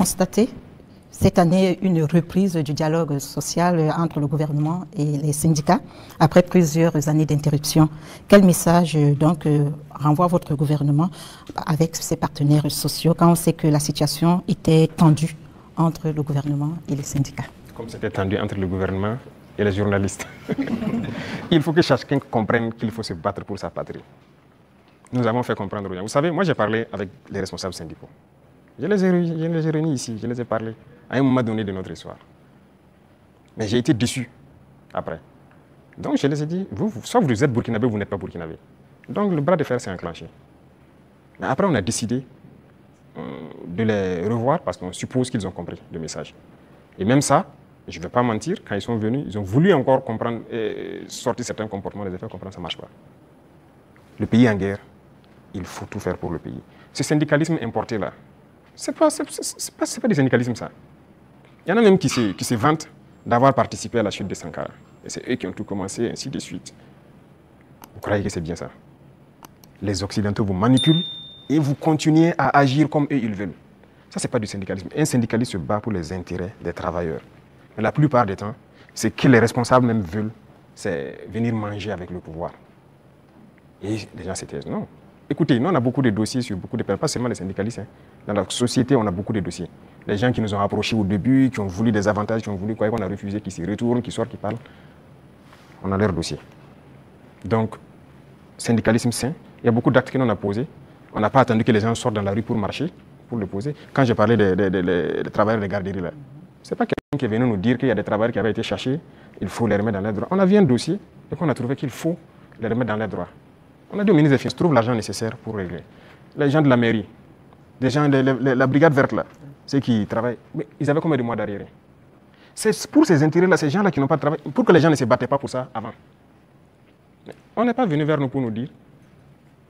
constaté cette année une reprise du dialogue social entre le gouvernement et les syndicats après plusieurs années d'interruption. Quel message donc renvoie votre gouvernement avec ses partenaires sociaux quand on sait que la situation était tendue entre le gouvernement et les syndicats? Comme c'était tendu entre le gouvernement et les journalistes. Il faut que chacun comprenne qu'il faut se battre pour sa patrie. Nous avons fait comprendre aux gens. Vous savez, moi j'ai parlé avec les responsables syndicaux. Je les ai réunis ici, je les ai parlé à un moment donné de notre histoire. Mais j'ai été déçu après. Donc je les ai dit, soit vous êtes burkinabé, vous n'êtes pas burkinabé. Donc le bras de fer s'est enclenché. Mais après on a décidé de les revoir parce qu'on suppose qu'ils ont compris le message. Et même ça, je ne vais pas mentir, quand ils sont venus, ils ont voulu encore comprendre et sortir certains comportements, les faire comprendre, ça ne marche pas. Le pays est en guerre, il faut tout faire pour le pays. Ce syndicalisme importé là, ce n'est pas du syndicalisme ça. Il y en a même qui se vantent d'avoir participé à la chute de Sankara. Et c'est eux qui ont tout commencé, ainsi de suite. Vous croyez que c'est bien ça? Les Occidentaux vous manipulent et vous continuez à agir comme eux ils veulent. Ça, ce n'est pas du syndicalisme. Un syndicaliste se bat pour les intérêts des travailleurs. Mais la plupart du temps, ce que les responsables même veulent, c'est venir manger avec le pouvoir. Et les gens se taisent. Non. Écoutez, nous, on a beaucoup de dossiers sur beaucoup de personnes, pas seulement les syndicalistes. Hein. Dans la société, on a beaucoup de dossiers. Les gens qui nous ont approchés au début, qui ont voulu des avantages, qui ont voulu quoi, qu'on a refusé, qui se retournent, qui sortent, qui parlent. On a leur dossier. Donc, syndicalisme sain, il y a beaucoup d'actes que l'on a posés. On n'a pas attendu que les gens sortent dans la rue pour marcher, pour le poser. Quand j'ai parlé des travailleurs des garderies, là, ce n'est pas quelqu'un qui est venu nous dire qu'il y a des travailleurs qui avaient été cherchés, il faut les remettre dans leurs droits. On a vu un dossier et qu'on a trouvé qu'il faut les remettre dans leurs droits. On a dit au ministre des Finances, trouve l'argent nécessaire pour régler. Les gens de la mairie, des gens de la brigade verte, là, ceux qui travaillent, mais ils avaient combien de mois d'arriéré? C'est pour ces intérêts-là, ces gens-là qui n'ont pas de travail, pour que les gens ne se battaient pas pour ça avant. Mais on n'est pas venu vers nous pour nous dire.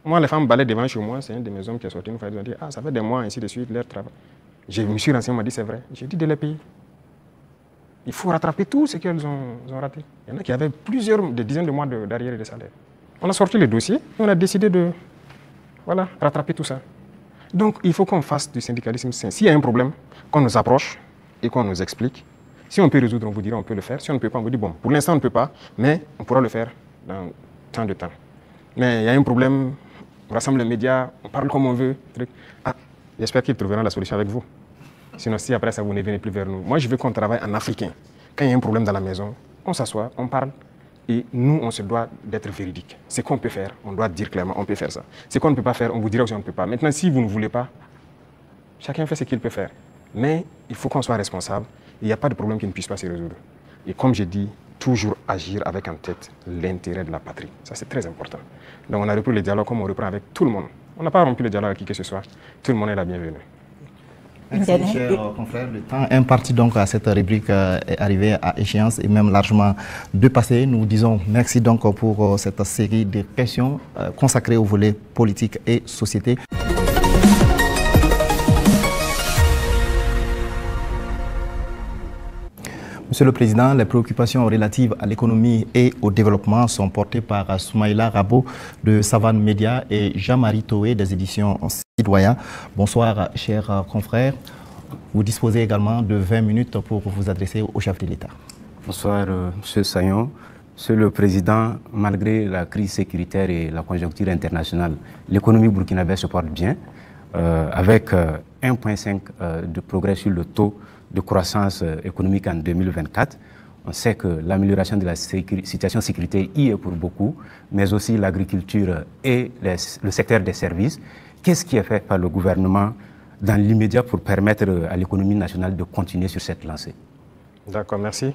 Moi, les femmes balaient devant chez moi, c'est un de mes hommes qui est sorti, ils ont dit, ah, ça fait des mois, ainsi de suite, leur travail. Je me suis renseigné, on m'a dit, c'est vrai. J'ai dit de les payer. Il faut rattraper tout ce qu'elles ont raté. Il y en a qui avaient des dizaines de mois d'arriéré de salaire. On a sorti le dossier et on a décidé de rattraper tout ça. Donc, il faut qu'on fasse du syndicalisme sain. S'il y a un problème, qu'on nous approche et qu'on nous explique. Si on peut résoudre, on vous dira on peut le faire. Si on ne peut pas, on vous dit bon, pour l'instant on ne peut pas, mais on pourra le faire dans tant de temps. Mais il y a un problème, on rassemble les médias, on parle comme on veut. Ah, j'espère qu'ils trouveront la solution avec vous. Sinon, si après ça, vous ne venez plus vers nous. Moi, je veux qu'on travaille en africain. Quand il y a un problème dans la maison, on s'assoit, on parle. Et nous, on se doit d'être véridique. Ce qu'on peut faire, on doit dire clairement, on peut faire ça. Ce qu'on ne peut pas faire, on vous dira aussi on ne peut pas. Maintenant, si vous ne voulez pas, chacun fait ce qu'il peut faire. Mais il faut qu'on soit responsable. Il n'y a pas de problème qui ne puisse pas se résoudre. Et comme je dis, toujours agir avec en tête l'intérêt de la patrie. Ça, c'est très important. Donc, on a repris le dialogue comme on reprend avec tout le monde. On n'a pas rompu le dialogue avec qui que ce soit. Tout le monde est la bienvenue. Merci, chers confrères. Le temps imparti donc à cette rubrique est arrivé à échéance et même largement dépassé. Nous disons merci donc pour cette série de questions consacrées au volet politique et société. Monsieur le Président, les préoccupations relatives à l'économie et au développement sont portées par Soumaïla Rabo de Savane Média et Jean-Marie Toé des éditions Citoyens. Bonsoir, chers confrères. Vous disposez également de 20 minutes pour vous adresser au chef de l'État. Bonsoir, Monsieur Sayon. Monsieur le Président, malgré la crise sécuritaire et la conjoncture internationale, l'économie burkinabé se porte bien, avec 1,5 de progrès sur le taux de croissance économique en 2024. On sait que l'amélioration de la situation sécuritaire y est pour beaucoup, mais aussi l'agriculture et le secteur des services. Qu'est-ce qui est fait par le gouvernement dans l'immédiat pour permettre à l'économie nationale de continuer sur cette lancée? D'accord, merci.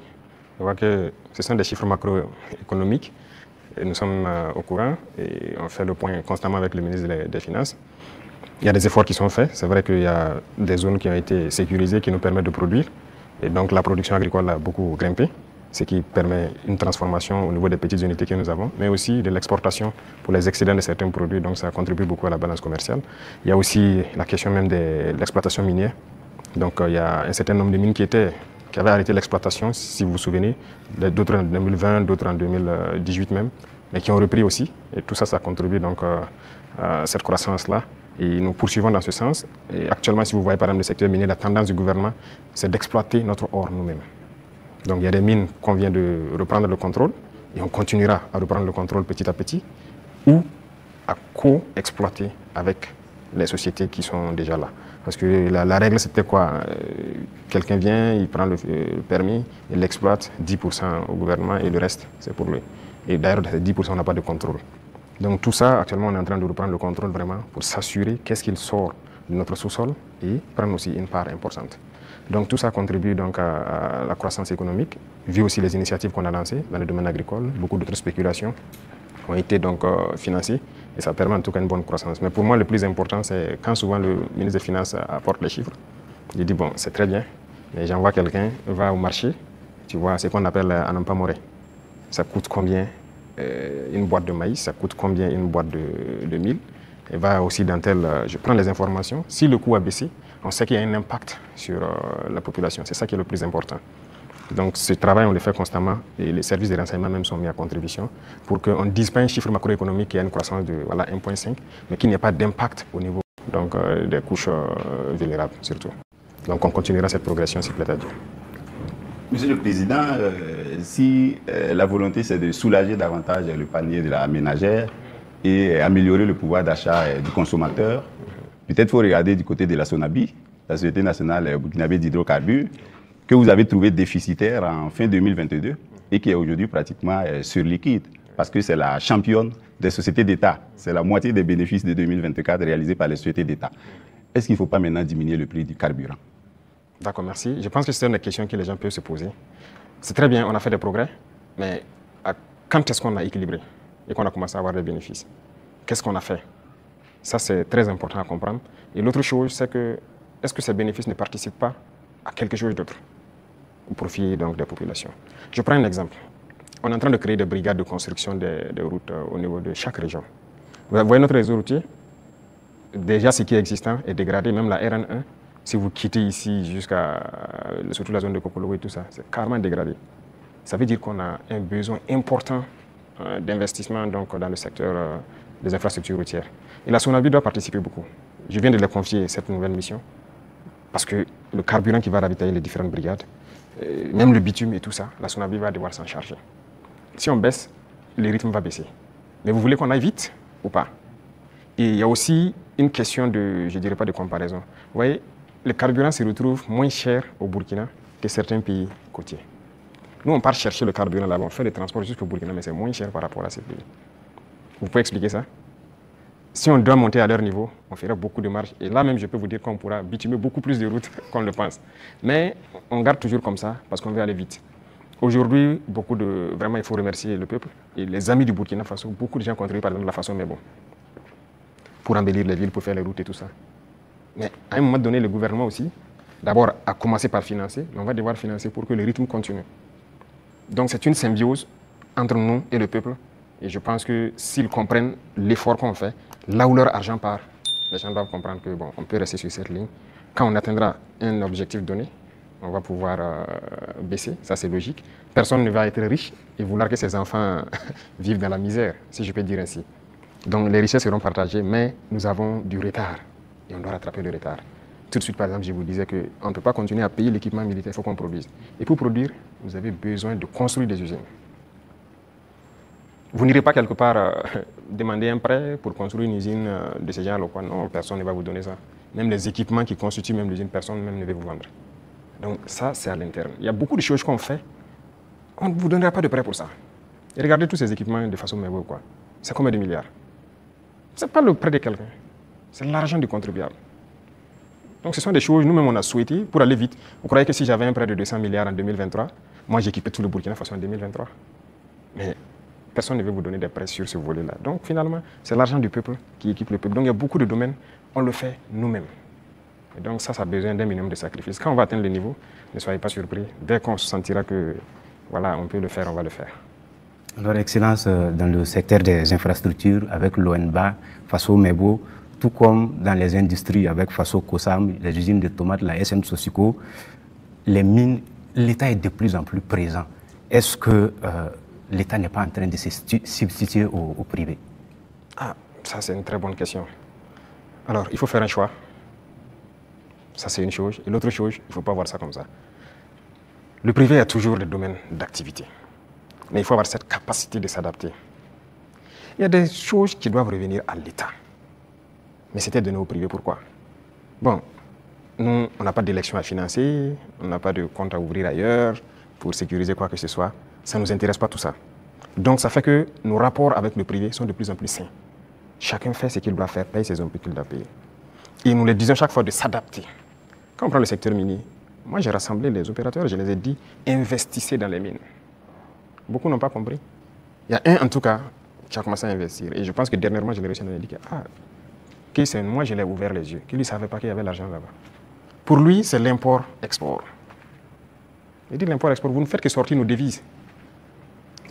Je vois que ce sont des chiffres macroéconomiques. Et nous sommes au courant et on fait le point constamment avec le ministre des Finances. Il y a des efforts qui sont faits. C'est vrai qu'il y a des zones qui ont été sécurisées qui nous permettent de produire. Et donc la production agricole a beaucoup grimpé, ce qui permet une transformation au niveau des petites unités que nous avons, mais aussi de l'exportation pour les excédents de certains produits. Donc ça contribue beaucoup à la balance commerciale. Il y a aussi la question même de l'exploitation minière. Donc il y a un certain nombre de mines qui avaient arrêté l'exploitation, si vous vous souvenez, d'autres en 2020, d'autres en 2018 même, mais qui ont repris aussi. Et tout ça, ça contribue donc à cette croissance-là. Et nous poursuivons dans ce sens. Et actuellement, si vous voyez par exemple le secteur minier, la tendance du gouvernement, c'est d'exploiter notre or nous-mêmes. Donc il y a des mines qu'on vient de reprendre le contrôle, et on continuera à reprendre le contrôle petit à petit, ou à co-exploiter avec les sociétés qui sont déjà là. Parce que la règle, c'était quoi? Quelqu'un vient, il prend le permis, il l'exploite, 10% au gouvernement, et le reste, c'est pour lui. Et d'ailleurs, 10%, on n'a pas de contrôle. Donc tout ça, actuellement, on est en train de reprendre le contrôle vraiment pour s'assurer qu'est-ce qu'il sort de notre sous-sol et prendre aussi une part importante. Donc tout ça contribue donc à la croissance économique, vu aussi les initiatives qu'on a lancées dans le domaine agricole. Beaucoup d'autres spéculations ont été donc financées et ça permet en tout cas une bonne croissance. Mais pour moi, le plus important, c'est quand souvent le ministre des Finances apporte les chiffres, il dit bon, c'est très bien, mais j'envoie quelqu'un, va au marché, tu vois, c'est ce qu'on appelle Anampa Moré. Ça coûte combien une boîte de maïs, ça coûte combien une boîte de mil, et va aussi dans tel, je prends les informations, si le coût a baissé, on sait qu'il y a un impact sur la population, c'est ça qui est le plus important. Donc ce travail, on le fait constamment et les services de renseignement même sont mis à contribution pour qu'on ne dise pas un chiffre macroéconomique qui a une croissance de voilà, 1,5, mais qu'il n'y ait pas d'impact au niveau donc, des couches vulnérables surtout. Donc on continuera cette progression s'il plaît à Dieu. Monsieur le Président, si la volonté c'est de soulager davantage le panier de la ménagère et améliorer le pouvoir d'achat du consommateur, peut-être qu'il faut regarder du côté de la SONABI, la Société nationale burkinabé d'hydrocarbures, que vous avez trouvé déficitaire en fin 2022 et qui est aujourd'hui pratiquement surliquide, parce que c'est la championne des sociétés d'État. C'est la moitié des bénéfices de 2024 réalisés par les sociétés d'État. Est-ce qu'il ne faut pas maintenant diminuer le prix du carburant? D'accord, merci. Je pense que c'est une question que les gens peuvent se poser. C'est très bien, on a fait des progrès, mais quand est-ce qu'on a équilibré et qu'on a commencé à avoir des bénéfices? Qu'est-ce qu'on a fait? Ça, c'est très important à comprendre. Et l'autre chose, c'est que est-ce que ces bénéfices ne participent pas à quelque chose d'autre au profit donc, des populations? Je prends un exemple. On est en train de créer des brigades de construction des routes au niveau de chaque région. Vous voyez notre réseau routier? Déjà, ce qui est existant est dégradé, même la RN1. Si vous quittez ici jusqu'à surtout la zone de Kokologo et tout ça, c'est carrément dégradé. Ça veut dire qu'on a un besoin important d'investissement donc, dans le secteur des infrastructures routières. Et la SONABI doit participer beaucoup. Je viens de leur confier cette nouvelle mission parce que le carburant qui va ravitailler les différentes brigades, même le bitume et tout ça, la SONABI va devoir s'en charger. Si on baisse, le rythme va baisser. Mais vous voulez qu'on aille vite ou pas? Et il y a aussi une question de, je dirais pas de comparaison. Vous voyez, le carburant se retrouve moins cher au Burkina que certains pays côtiers. Nous, on part chercher le carburant là-bas, on fait le transport jusqu'au Burkina, mais c'est moins cher par rapport à ces pays. Vous pouvez expliquer ça? Si on doit monter à leur niveau, on fera beaucoup de marge. Et là même, je peux vous dire qu'on pourra bitumer beaucoup plus de routes qu'on le pense. Mais on garde toujours comme ça parce qu'on veut aller vite. Aujourd'hui, vraiment, il faut remercier le peuple et les amis du Burkina Faso. Beaucoup de gens contribuent par exemple de la façon, mais bon, pour embellir les villes, pour faire les routes et tout ça. Mais à un moment donné, le gouvernement aussi, d'abord, a commencé par financer, mais on va devoir financer pour que le rythme continue. Donc c'est une symbiose entre nous et le peuple. Et je pense que s'ils comprennent l'effort qu'on fait, là où leur argent part, les gens doivent comprendre que bon, on peut rester sur cette ligne. Quand on atteindra un objectif donné, on va pouvoir baisser, ça c'est logique. Personne ne va être riche et vouloir que ses enfants vivent dans la misère, si je peux dire ainsi. Donc les richesses seront partagées, mais nous avons du retard et on doit rattraper le retard. Tout de suite, par exemple, je vous disais qu'on ne peut pas continuer à payer l'équipement militaire, il faut qu'on produise. Et pour produire, vous avez besoin de construire des usines. Vous n'irez pas quelque part demander un prêt pour construire une usine de ce genre. Non, personne ne va vous donner ça. Même les équipements qui constituent même l'usine, personne même ne va vous vendre. Donc ça, c'est à l'interne. Il y a beaucoup de choses qu'on fait. On ne vous donnera pas de prêt pour ça. Et regardez tous ces équipements de façon merveilleuse, quoi. C'est combien de milliards? Ce n'est pas le prêt de quelqu'un. C'est l'argent du contribuable. Donc ce sont des choses, nous-mêmes, on a souhaité pour aller vite. Vous croyez que si j'avais un prêt de 200 milliards en 2023, moi, j'équipais tout le Burkina Faso en 2023? Mais personne ne veut vous donner des prêts sur ce volet-là. Donc finalement, c'est l'argent du peuple qui équipe le peuple. Donc il y a beaucoup de domaines, on le fait nous-mêmes. Et donc ça a besoin d'un minimum de sacrifices. Quand on va atteindre le niveau, ne soyez pas surpris. Dès qu'on se sentira que voilà, on peut le faire, on va le faire. Alors, Excellence, dans le secteur des infrastructures, avec l'ONBA, Faso Mebo, tout comme dans les industries avec Faso Kosam, les usines de tomates, la SM Sosiko, les mines, l'État est de plus en plus présent. Est-ce que l'État n'est pas en train de se substituer au privé? Ah, ça c'est une très bonne question. Alors, il faut faire un choix. Ça, c'est une chose. Et l'autre chose, il ne faut pas voir ça comme ça. Le privé a toujours des domaines d'activité. Mais il faut avoir cette capacité de s'adapter. Il y a des choses qui doivent revenir à l'État. Mais c'était donné au privé. Pourquoi? Bon, nous, on n'a pas d'élection à financer, on n'a pas de compte à ouvrir ailleurs pour sécuriser quoi que ce soit. Ça ne nous intéresse pas tout ça. Donc, ça fait que nos rapports avec le privé sont de plus en plus sains. Chacun fait ce qu'il doit faire, paye ses impôts qu'il doit payer. Et nous les disons chaque fois de s'adapter. Quand on prend le secteur minier, moi j'ai rassemblé les opérateurs, je les ai dit, investissez dans les mines. Beaucoup n'ont pas compris. Il y a un en tout cas qui a commencé à investir. Et je pense que dernièrement, je l'ai réussi à indiquer. Ah, moi je l'ai ouvert les yeux, qu'il ne savait pas qu'il y avait l'argent là-bas. Pour lui, c'est l'import-export. Il dit l'import-export, vous ne faites que sortir nos devises.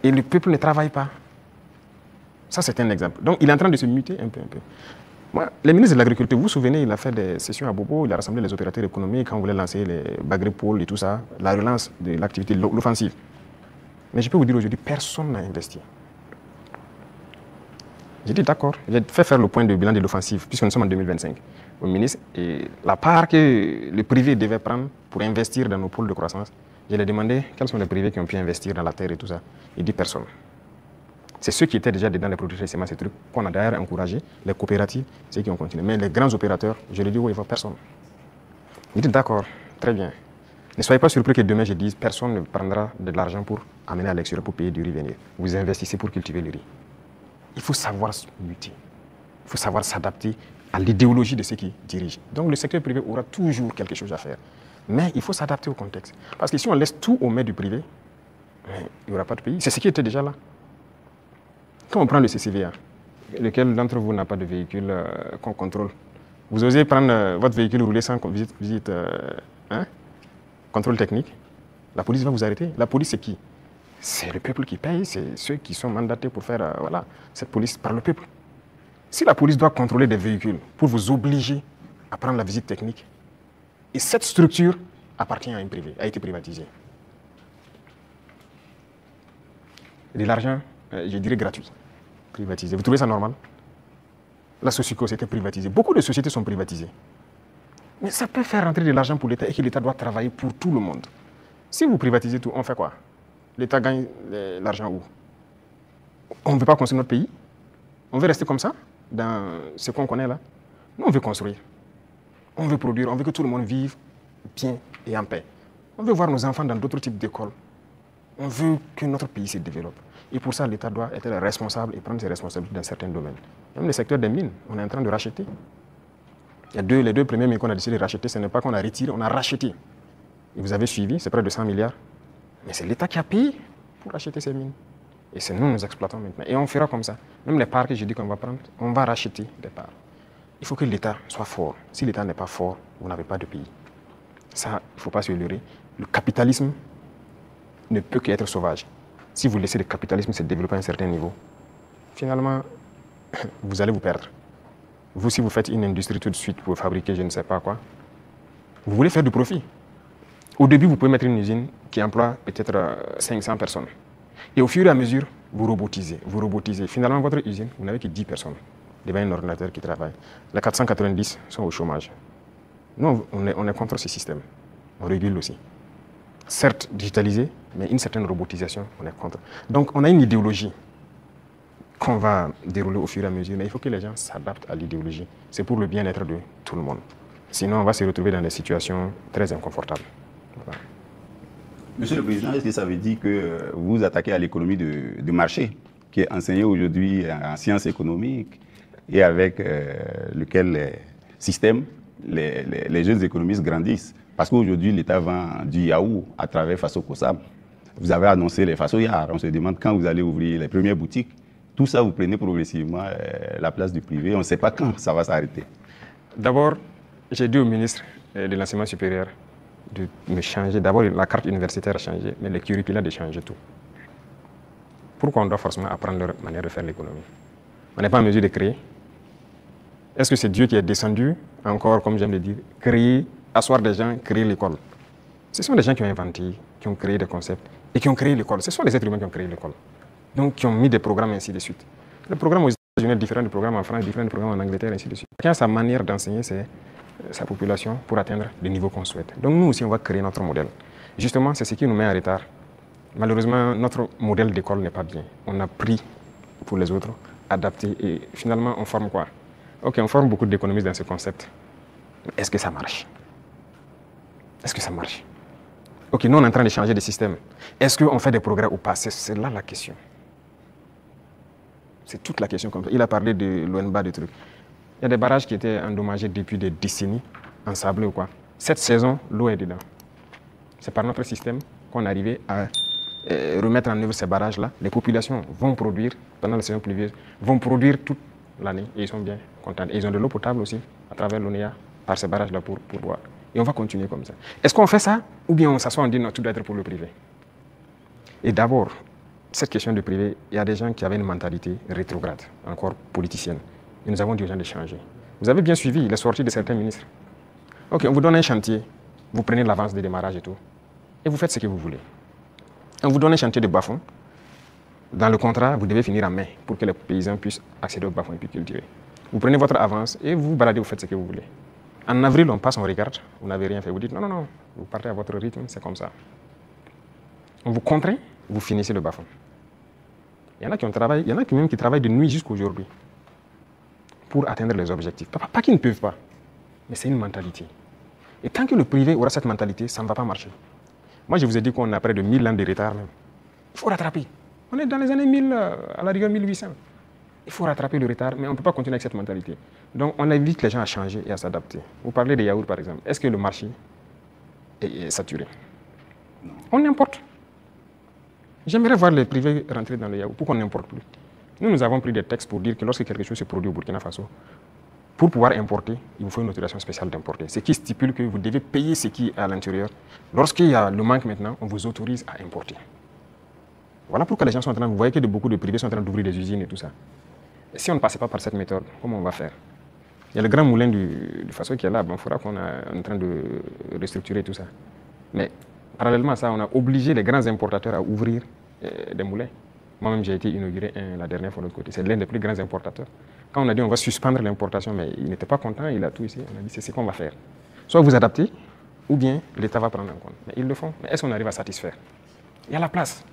Et le peuple ne travaille pas. Ça, c'est un exemple. Donc, il est en train de se muter un peu. Moi, les ministres de l'Agriculture, vous vous souvenez, il a fait des sessions à Bobo, il a rassemblé les opérateurs économiques quand on voulait lancer les bagripoles et tout ça, la relance de l'activité, l'offensive. Mais je peux vous dire aujourd'hui, personne n'a investi. J'ai dit d'accord, j'ai fait faire le point de bilan de l'offensive, puisque nous sommes en 2025, au ministre, et la part que le privé devait prendre pour investir dans nos pôles de croissance, je lui ai demandé quels sont les privés qui ont pu investir dans la terre et tout ça. Il dit personne. C'est ceux qui étaient déjà dedans, les producteurs de semences, ces trucs, qu'on a d'ailleurs encouragé, les coopératives, ceux qui ont continué. Mais les grands opérateurs, je lui ai dit, oui, il ne faut personne. Il dit d'accord, très bien. Ne soyez pas surpris que demain je dise, personne ne prendra de l'argent pour amener à l'extérieur pour payer du riz venir. Vous investissez pour cultiver le riz. Il faut savoir se muter. Il faut savoir s'adapter à l'idéologie de ceux qui dirigent. Donc le secteur privé aura toujours quelque chose à faire. Mais il faut s'adapter au contexte. Parce que si on laisse tout aux mains du privé, il n'y aura pas de pays. C'est ce qui était déjà là. Quand on prend le CCVA, lequel d'entre vous n'a pas de véhicule qu'on contrôle? Vous osez prendre votre véhicule rouler sans visite contrôle technique? La police va vous arrêter. La police, c'est qui? C'est le peuple qui paye, c'est ceux qui sont mandatés pour faire cette police par le peuple. Si la police doit contrôler des véhicules pour vous obliger à prendre la visite technique, et cette structure appartient à un privé, a été privatisée. De l'argent, je dirais gratuit, privatisé. Vous trouvez ça normal? La Socico, c'était privatisé. Beaucoup de sociétés sont privatisées. Mais ça peut faire rentrer de l'argent pour l'État et que l'État doit travailler pour tout le monde. Si vous privatisez tout, on fait quoi? L'État gagne l'argent où? On ne veut pas construire notre pays? On veut rester comme ça, dans ce qu'on connaît là? Nous, on veut construire. On veut produire, on veut que tout le monde vive bien et en paix. On veut voir nos enfants dans d'autres types d'écoles. On veut que notre pays se développe. Et pour ça, l'État doit être responsable et prendre ses responsabilités dans certains domaines. Même le secteur des mines, on est en train de racheter. Il y a les deux premiers mines qu'on a décidé de racheter, ce n'est pas qu'on a retiré, on a racheté. Et vous avez suivi, c'est près de 100 milliards. Mais c'est l'État qui a payé pour acheter ces mines. Et c'est nous exploitons maintenant. Et on fera comme ça. Même les parts que je dis qu'on va prendre, on va racheter des parts. Il faut que l'État soit fort. Si l'État n'est pas fort, vous n'avez pas de pays. Ça, il ne faut pas se leurrer. Le capitalisme ne peut qu'être sauvage. Si vous laissez le capitalisme se développer à un certain niveau, finalement, vous allez vous perdre. Vous, si vous faites une industrie tout de suite pour fabriquer je ne sais pas quoi, vous voulez faire du profit. Au début, vous pouvez mettre une usine qui emploie peut-être 500 personnes. Et au fur et à mesure, vous robotisez, vous robotisez. Finalement, votre usine, vous n'avez que 10 personnes devant un ordinateur qui travaille. Les 490 sont au chômage. Nous, on est contre ce système. On régule aussi. Certes digitalisé, mais une certaine robotisation, on est contre. Donc, on a une idéologie qu'on va dérouler au fur et à mesure, mais il faut que les gens s'adaptent à l'idéologie. C'est pour le bien-être de tout le monde. Sinon, on va se retrouver dans des situations très inconfortables. Voilà. Monsieur le Président, est-ce que ça veut dire que vous vous attaquez à l'économie de marché, qui est enseignée aujourd'hui en sciences économiques et avec lequel les jeunes économistes grandissent? Parce qu'aujourd'hui, l'État vend du yaourt à travers Faso Kosam. Vous avez annoncé les Faso Yard. On se demande quand vous allez ouvrir les premières boutiques. Tout ça, vous prenez progressivement la place du privé. On ne sait pas quand ça va s'arrêter. D'abord, j'ai dit au ministre de l'Enseignement supérieur de me changer. D'abord, la carte universitaire a changé, mais le curriculum de changer tout. Pourquoi on doit forcément apprendre leur manière de faire l'économie? On n'est pas en mesure de créer. Est-ce que c'est Dieu qui est descendu, encore, comme j'aime le dire, créer, asseoir des gens, créer l'école? Ce sont des gens qui ont inventé, qui ont créé des concepts et qui ont créé l'école. Ce sont les êtres humains qui ont créé l'école. Donc, qui ont mis des programmes ainsi de suite. Le programme aux différents du programme en France, différents du programme en Angleterre, ainsi de suite. Chacun a sa manière d'enseigner sa population pour atteindre le niveau qu'on souhaite. Donc nous aussi, on va créer notre modèle. Justement, c'est ce qui nous met en retard. Malheureusement, notre modèle d'école n'est pas bien. On a pris pour les autres, adapté, et finalement, on forme quoi? Ok, on forme beaucoup d'économistes dans ce concept. Mais est-ce que ça marche? Est-ce que ça marche? Ok, nous, on est en train de changer de système. Est-ce qu'on fait des progrès ou pas? C'est là la question. C'est toute la question comme ça. Il a parlé de l'ONBA, de trucs. Il y a des barrages qui étaient endommagés depuis des décennies, ensablés ou quoi. Cette saison, l'eau est dedans. C'est par notre système qu'on est arrivé à remettre en œuvre ces barrages-là. Les populations vont produire, pendant la saison pluvieuse, vont produire toute l'année et ils sont bien contents. Et ils ont de l'eau potable aussi, à travers l'ONEA, par ces barrages-là pour boire. Et on va continuer comme ça. Est-ce qu'on fait ça ou bien on s'assoit et on dit non, tout doit être pour le privé? Et d'abord, cette question du privé, il y a des gens qui avaient une mentalité rétrograde, encore politicienne. Et nous avons dit aux gens de changer. Vous avez bien suivi les sorties de certains ministres. Ok, on vous donne un chantier, vous prenez l'avance de démarrage et tout, et vous faites ce que vous voulez. On vous donne un chantier de bas-fond. Dans le contrat, vous devez finir en mai pour que les paysans puissent accéder au bas-fond et puis cultiver. Vous prenez votre avance et vous vous baladez, vous faites ce que vous voulez. En avril, on passe, on regarde, vous n'avez rien fait. Vous dites non, non, non, vous partez à votre rythme, c'est comme ça. On vous contraint, vous finissez le bas-fond. Il y en a qui même qui travaillent de nuit jusqu'à aujourd'hui pour atteindre les objectifs. Pas qu'ils ne peuvent pas, mais c'est une mentalité. Et tant que le privé aura cette mentalité, ça ne va pas marcher. Moi, je vous ai dit qu'on a près de 1000 ans de retard même. Il faut rattraper. On est dans les années 1000, à la rigueur 1800. Il faut rattraper le retard, mais on ne peut pas continuer avec cette mentalité. Donc, on invite les gens à changer et à s'adapter. Vous parlez des yaourts, par exemple. Est-ce que le marché est saturé? On importe. J'aimerais voir les privés rentrer dans le yaourt. Pourquoi on n'importe plus? Nous avons pris des textes pour dire que lorsque quelque chose se produit au Burkina Faso, pour pouvoir importer, il vous faut une autorisation spéciale d'importer. Ce qui stipule que vous devez payer ce qui est à l'intérieur. Lorsqu'il y a le manque maintenant, on vous autorise à importer. Voilà pourquoi les gens sont en train, vous voyez que beaucoup de privés sont en train d'ouvrir des usines et tout ça. Et si on ne passait pas par cette méthode, comment on va faire? Il y a le grand moulin du Faso qui est là, il faudra qu'on est en train de restructurer tout ça. Mais parallèlement à ça, on a obligé les grands importateurs à ouvrir des moulins. Moi-même, j'ai été inauguré la dernière fois de l'autre côté. C'est l'un des plus grands importateurs. Quand on a dit on va suspendre l'importation, mais il n'était pas content, il a tout ici. On a dit c'est ce qu'on va faire. Soit vous adaptez, ou bien l'État va prendre en compte. Mais ils le font. Mais est-ce qu'on arrive à satisfaire? Il y a la place.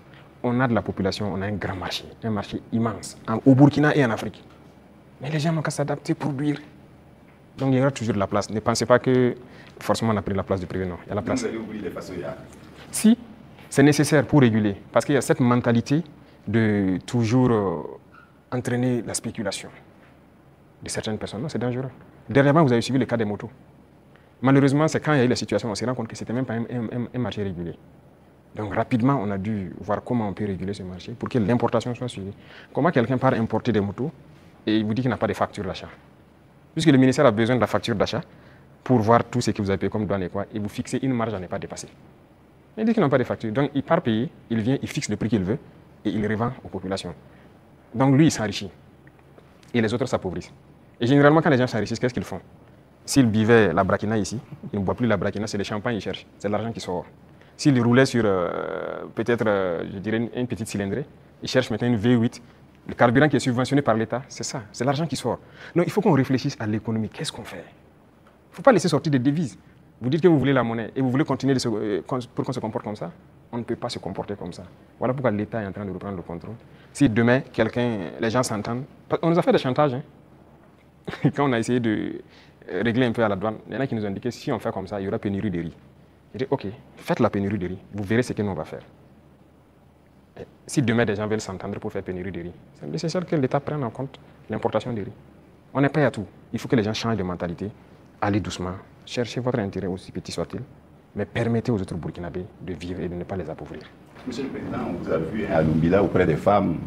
On a de la population, on a un grand marché, un marché immense, au Burkina et en Afrique. Mais les gens n'ont qu'à s'adapter, produire. Donc il y aura toujours de la place. Ne pensez pas que forcément on a pris la place du privé, non. Il y a la place. Vous avez oublié les façonniers. Si, c'est nécessaire pour réguler. Parce qu'il y a cette mentalité de toujours entraîner la spéculation de certaines personnes. Non, c'est dangereux. Dernièrement, vous avez suivi le cas des motos. Malheureusement, c'est quand il y a eu la situation, on s'est rendu compte que ce n'était même pas un marché régulé. Donc rapidement, on a dû voir comment on peut réguler ce marché pour que l'importation soit suivie. Comment quelqu'un part importer des motos et il vous dit qu'il n'a pas de facture d'achat? Puisque le ministère a besoin de la facture d'achat pour voir tout ce que vous avez payé comme douane et quoi, et vous fixez une marge à ne pas dépasser. Il dit qu'il n'a pas de facture. Donc il part payer, il vient, il fixe le prix qu'il veut et il revend aux populations. Donc lui, il s'enrichit. Et les autres s'appauvrissent. Et généralement, quand les gens s'enrichissent, qu'est-ce qu'ils font? S'ils buvaient la braquina ici, ils ne boivent plus la braquina, c'est le champagne qu'ils cherchent. C'est l'argent qui sort. S'ils roulaient sur peut-être, je dirais, une petite cylindrée, ils cherchent maintenant une V8. Le carburant qui est subventionné par l'État, c'est ça, c'est l'argent qui sort. Donc il faut qu'on réfléchisse à l'économie. Qu'est-ce qu'on fait? Il ne faut pas laisser sortir des devises. Vous dites que vous voulez la monnaie et vous voulez continuer pour qu'on se comporte comme ça. On ne peut pas se comporter comme ça. Voilà pourquoi l'État est en train de reprendre le contrôle. Si demain, les gens s'entendent, on nous a fait des chantages. Hein. Quand on a essayé de régler un peu à la douane, il y en a qui nous ont dit que si on fait comme ça, il y aura pénurie de riz. Je dis, ok, faites la pénurie de riz, vous verrez ce que nous on va faire. Et si demain des gens veulent s'entendre pour faire pénurie de riz, c'est nécessaire que l'État prenne en compte l'importation de riz. On n'est pas à tout. Il faut que les gens changent de mentalité, allez doucement, cherchez votre intérêt aussi petit soit-il, mais permettez aux autres Burkinabés de vivre et de ne pas les appauvrir. Monsieur le Président, on vous a vu à Lumbila auprès des femmes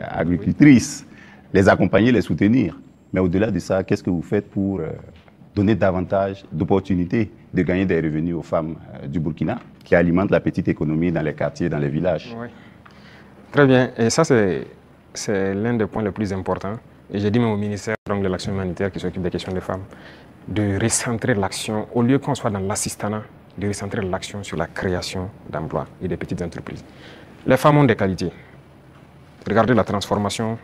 agricultrices, les accompagner, les soutenir. Mais au-delà de ça, qu'est-ce que vous faites pour donner davantage d'opportunités de gagner des revenus aux femmes du Burkina qui alimentent la petite économie dans les quartiers, dans les villages? Oui. Très bien. Et ça, c'est l'un des points les plus importants. Et j'ai dit même au ministère de l'Action humanitaire qui s'occupe des questions des femmes, de recentrer l'action, au lieu qu'on soit dans l'assistanat, de recentrer l'action sur la création d'emplois et des petites entreprises. Les femmes ont des qualités. Regardez la transformation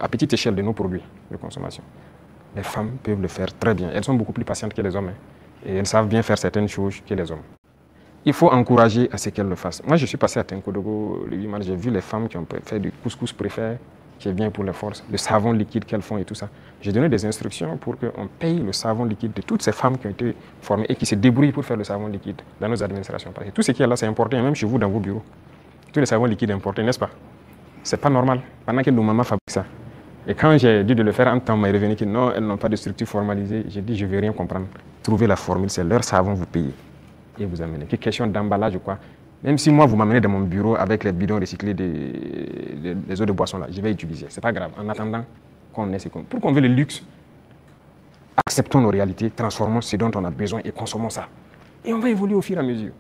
à petite échelle de nos produits de consommation. Les femmes peuvent le faire très bien. Elles sont beaucoup plus patientes que les hommes. Et elles savent bien faire certaines choses que les hommes. Il faut encourager à ce qu'elles le fassent. Moi, je suis passé à Tenkodogo le 8 mars, j'ai vu les femmes qui ont fait du couscous préfet, qui est bien pour les forces, le savon liquide qu'elles font et tout ça. J'ai donné des instructions pour qu'on paye le savon liquide de toutes ces femmes qui ont été formées et qui se débrouillent pour faire le savon liquide dans nos administrations. Parce que tout ce qui est là, c'est importé, même chez vous, dans vos bureaux. Tous les savons liquides importés, n'est-ce pas? C'est pas normal. Pendant que nos mamans fabriquent ça. Et quand j'ai dit de le faire en temps, m'a revenu que non, elles n'ont pas de structure formalisée. J'ai dit, je ne vais rien comprendre. Trouvez la formule, c'est leur savon, vous payez. Et vous amenez. C'est question d'emballage, quoi. Même si moi, vous m'amenez dans mon bureau avec les bidons recyclés des eaux de boisson, là, je vais utiliser. Ce n'est pas grave. En attendant qu'on ait ce qu'on... Pour qu'on veut le luxe, acceptons nos réalités, transformons ce dont on a besoin et consommons ça. Et on va évoluer au fur et à mesure.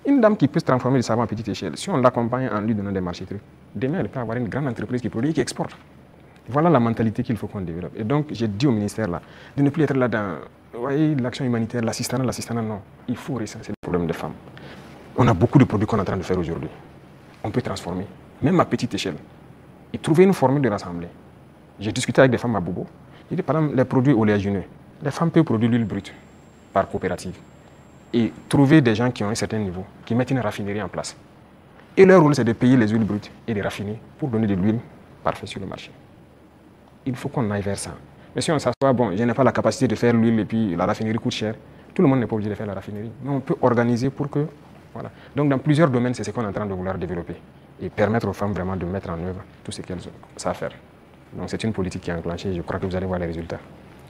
Une dame qui peut se transformer le savon à petite échelle, si on l'accompagne en lui donnant des marchés trucs, demain, elle peut avoir une grande entreprise qui produit et qui exporte. Voilà la mentalité qu'il faut qu'on développe. Et donc, j'ai dit au ministère là, de ne plus être là dans, vous voyez, l'action humanitaire, l'assistanat, non. Il faut recenser le problème des femmes. On a beaucoup de produits qu'on est en train de faire aujourd'hui. On peut transformer, même à petite échelle, et trouver une formule de rassembler. J'ai discuté avec des femmes à Bobo. J'ai dit, par exemple, les produits oléagineux, les femmes peuvent produire l'huile brute par coopérative. Et trouver des gens qui ont un certain niveau, qui mettent une raffinerie en place. Et leur rôle, c'est de payer les huiles brutes et les raffiner pour donner de l'huile parfaite sur le marché. Il faut qu'on aille vers ça. Mais si on s'assoit, bon, je n'ai pas la capacité de faire l'huile et puis la raffinerie coûte cher, tout le monde n'est pas obligé de faire la raffinerie. Mais on peut organiser pour que... Voilà. Donc dans plusieurs domaines, c'est ce qu'on est en train de vouloir développer et permettre aux femmes vraiment de mettre en œuvre tout ce qu'elles savent faire. Donc c'est une politique qui est enclenchée, je crois que vous allez voir les résultats.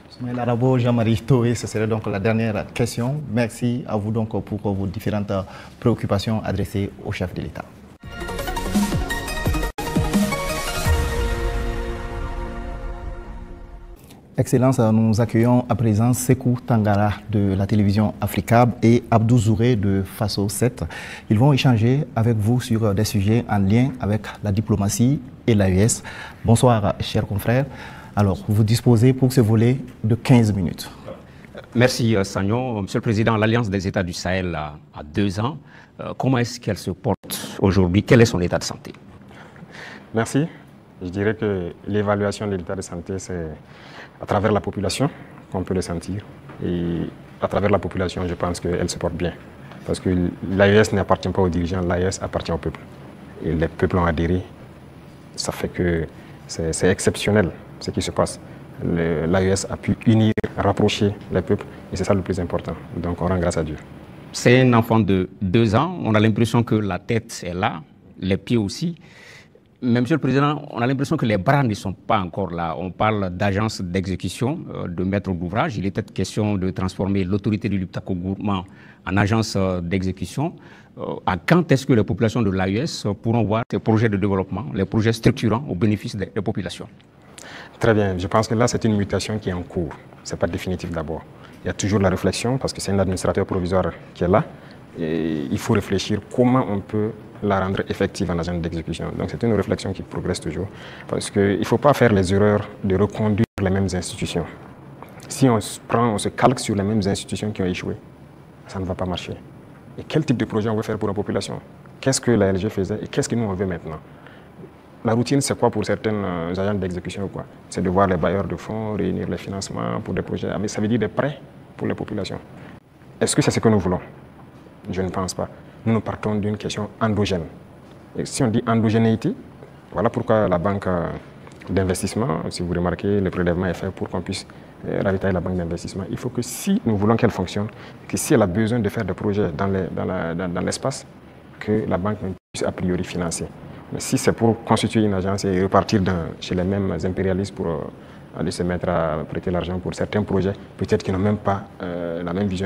Soumaïla Rabo, Jean-Marie Toé, ce serait donc la dernière question. Merci à vous donc pour vos différentes préoccupations adressées au chef de l'État. Excellence, nous accueillons à présent Sekou Tangara de la télévision Africab et Abdou Zouré de Faso 7. Ils vont échanger avec vous sur des sujets en lien avec la diplomatie et l'AES. Bonsoir, chers confrères. Alors, vous disposez pour ce volet de 15 minutes. Merci, Sagnon. Monsieur le Président, l'Alliance des États du Sahel a 2 ans. Comment est-ce qu'elle se porte aujourd'hui? Quel est son état de santé? Merci. Je dirais que l'évaluation de l'état de santé, c'est à travers la population qu'on peut le sentir. Et à travers la population, je pense qu'elle se porte bien. Parce que l'AES n'appartient pas aux dirigeants, l'AES appartient au peuple. Et les peuples ont adhéré. Ça fait que c'est exceptionnel ce qui se passe. L'AES a pu unir, rapprocher les peuples. Et c'est ça le plus important. Donc on rend grâce à Dieu. C'est un enfant de 2 ans. On a l'impression que la tête est là, les pieds aussi. Mais Monsieur le Président, on a l'impression que les bras ne sont pas encore là. On parle d'agence d'exécution, de maître d'ouvrage. Il était question de transformer l'autorité du Liptako Gourmand en agence d'exécution. À quand est-ce que les populations de l'AES pourront voir ces projets de développement, les projets structurants au bénéfice des populations? Très bien. Je pense que là, c'est une mutation qui est en cours. Ce n'est pas définitif d'abord. Il y a toujours la réflexion, parce que c'est un administrateur provisoire qui est là. Et il faut réfléchir comment on peut la rendre effective en agence d'exécution. Donc c'est une réflexion qui progresse toujours. Parce qu'il ne faut pas faire les erreurs de reconduire les mêmes institutions. Si on se calque sur les mêmes institutions qui ont échoué, ça ne va pas marcher. Et quel type de projet on veut faire pour la population? Qu'est-ce que la LG faisait et qu'est-ce que nous on veut maintenant? La routine, c'est quoi pour certaines agences d'exécution ou quoi? C'est de voir les bailleurs de fonds, réunir les financements pour des projets. Mais ça veut dire des prêts pour les populations. Est-ce que c'est ce que nous voulons? Je ne pense pas. Nous partons d'une question endogène. Et si on dit endogénéité, voilà pourquoi la banque d'investissement, si vous remarquez, le prélèvement est fait pour qu'on puisse ravitailler la banque d'investissement. Il faut que si nous voulons qu'elle fonctionne, que si elle a besoin de faire des projets dans l'espace, que la banque puisse a priori financer. Mais si c'est pour constituer une agence et repartir chez les mêmes impérialistes pour aller se mettre à prêter l'argent pour certains projets, peut-être qu'ils n'ont même pas la même vision